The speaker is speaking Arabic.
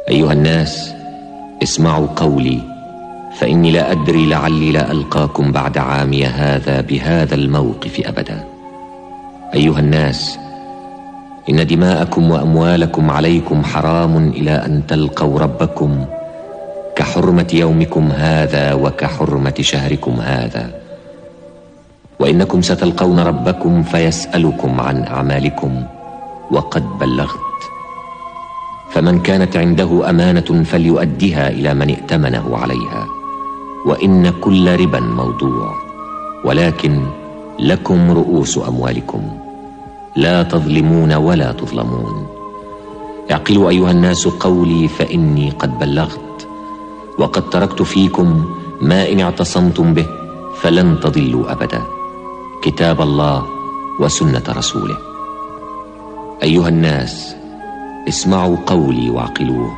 أيها الناس، اسمعوا قولي، فإني لا أدري لعلي لا ألقاكم بعد عامي هذا بهذا الموقف أبدا. أيها الناس، إن دماءكم وأموالكم عليكم حرام إلى أن تلقوا ربكم، كحرمة يومكم هذا وكحرمة شهركم هذا. وإنكم ستلقون ربكم فيسألكم عن أعمالكم وقد بلغت. فمن كانت عنده أمانة فليؤدها إلى من ائتمنه عليها، وإن كل ربا موضوع، ولكن لكم رؤوس أموالكم، لا تظلمون ولا تظلمون. اعقلوا أيها الناس قولي، فإني قد بلغت، وقد تركت فيكم ما إن اعتصمتم به فلن تضلوا أبدا، كتاب الله وسنة رسوله. أيها الناس، اسمعوا قولي واعقلوه.